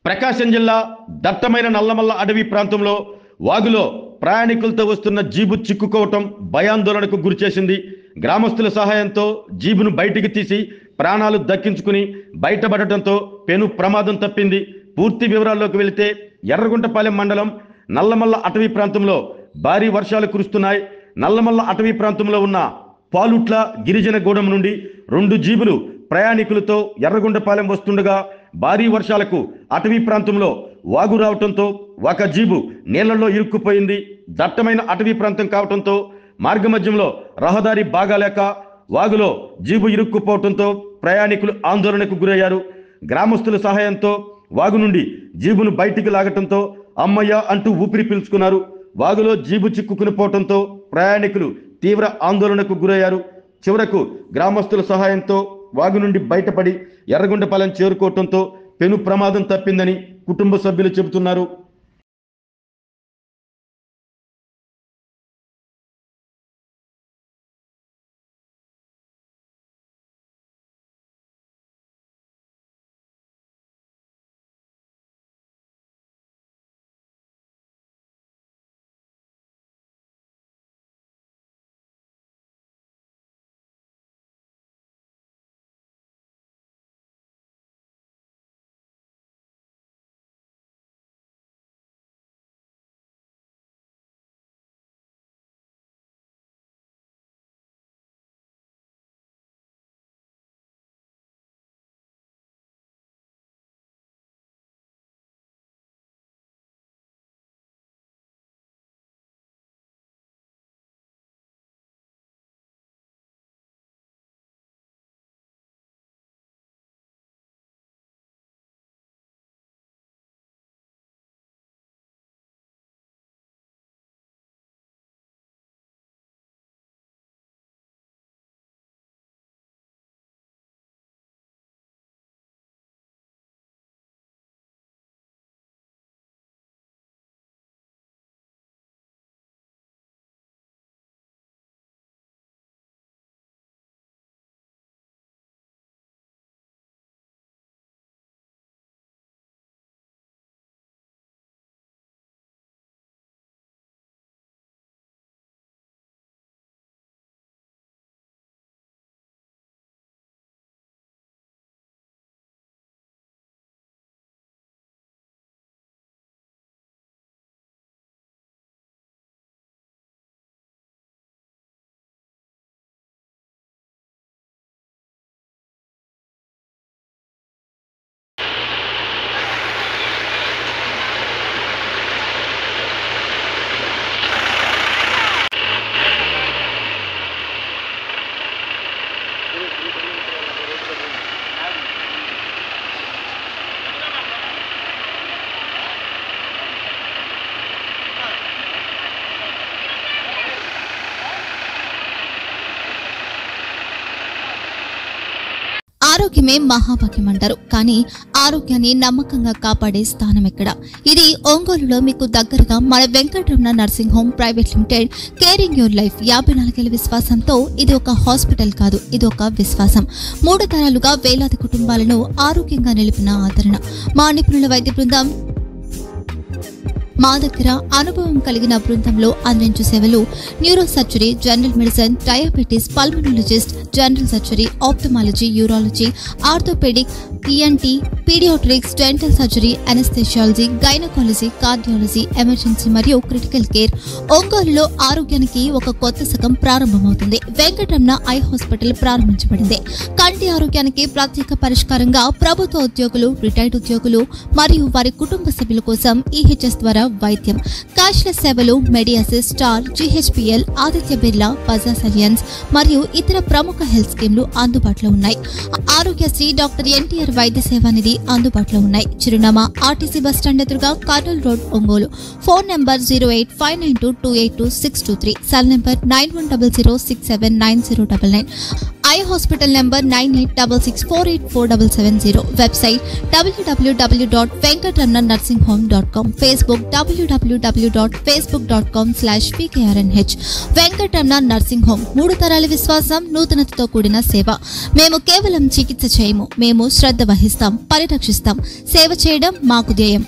ప్రకాశం జిల్లా దట్టమైన నల్లమల్ల అడవి ప్రాంతంలో వాగులో ప్రయాణికులతో వస్తున్న జీబు చిక్కుకోవటం భయాందోళనకు గురిచేసింది. గ్రామస్తుల సహాయంతో జీబును బయటికి తీసి ప్రాణాలు దక్కించుకుని బయటపడటంతో పెను ప్రమాదం తప్పింది. పూర్తి వివరాల్లోకి వెళితే ఎర్రగుంటపాలెం మండలం నల్లమల్ల అటవీ ప్రాంతంలో భారీ వర్షాలు కురుస్తున్నాయి. నల్లమల్ల అటవీ ప్రాంతంలో ఉన్న పాలుట్ల గిరిజన గూడెం నుండి 2 జీబులు ప్రయాణికులతో ఎర్రగుంటపాలెం వస్తుండగా భారీ వర్షాలకు అటవీ ప్రాంతంలో వాగు రావటంతో ఒక జీబు నీళ్లలో ఇరుక్కుపోయింది. దట్టమైన అటవీ ప్రాంతం కావటంతో మార్గమధ్యంలో రహదారి బాగాలేక వాగులో జీబు ఇరుక్కుపోవటంతో ప్రయాణికులు ఆందోళనకు గురయ్యారు. గ్రామస్తుల సహాయంతో వాగు నుండి జీబును బయటికి లాగటంతో అమ్మయ్య అంటూ ఊపిరి పీల్చుకున్నారు. వాగులో జీబు చిక్కుకుని పోవటంతో ప్రయాణికులు తీవ్ర ఆందోళనకు గురయ్యారు. చివరకు గ్రామస్తుల సహాయంతో వాగు నుండి బయటపడి ఎర్రగుంటపాలెం చేరుకోవటంతో పెను ప్రమాదం తప్పిందని కుటుంబ సభ్యులు చెబుతున్నారు. ఆరోగ్యమే మహాభాగ్యం అంటారు. కానీ ఆరోగ్యాన్ని నమ్మకంగా కాపాడే స్థానం ఎక్కడ? ఇది ఒంగోలులో మీకు దగ్గరగా మన Venkataramana nursing home private limited caring your life 54 ఏళ్ల విశ్వాసంతో ఇది ఒక హాస్పిటల్ కాదు, ఇది ఒక విశ్వాసం. 3 తరాలుగా వేలాది కుటుంబాలను ఆరోగ్యంగా నిలిపిన ఆదరణ. మా నిపుణుల వైద్య బృందం మా దగ్గర అనుభవం కలిగిన బృందంలో అందించే సేవలు neurosurgery, general medicine, diabetes, pulmonologist, general surgery, ophthalmology, urology, orthopaedic, ENT, paediatrics, dental surgery, anaesthesiology, gynaecology, cardiology, emergency మరియు క్రిటికల్ కేర్. ఒంగోలులో ఆరోగ్యానికి ఒక కొత్త శకం ప్రారంభమవుతుంది. వెంకటరమణ ఐ హాస్పిటల్ ప్రారంభించబడింది. కంటి ఆరోగ్యానికి ప్రత్యేక పరిష్కారంగా ప్రభుత్వ ఉద్యోగులు, రిటైర్డ్ ఉద్యోగులు మరియు వారి కుటుంబ సభ్యుల కోసం EHS ద్వారా వైద్యం, క్యాష్లెస్ సేవలు, Medi Assist, Star, GHPL, Aditya Birla, Bajaj Allianz మరియు ఇతర ప్రముఖ హెల్త్ స్కీమ్లు అందుబాటులో ఉన్నాయి. ఆరోగ్యశ్రీ, డాక్టర్ NTR వైద్య సేవా నిధి అందుబాటులో ఉన్నాయి. చిరునామా RTC బస్టాండ్ ఎదురుగా, Kurnool road, Ongole. Phone number 08592282623, cell number 9100679099. Eye hospital number 9866484770. Website www.venkatramnanursing.com. Facebook www.facebook.com/vkrnh. Venkataramana nursing home, 3 తరాల విశ్వాసం, నూతనతతో కూడిన సేవ. మేము కేవలం చికిత్స చేయము, మేము శ్రద్ధ వహిస్తాం, పరిరక్షిస్తాం. సేవ చేయడం మాకు ధ్యేయం.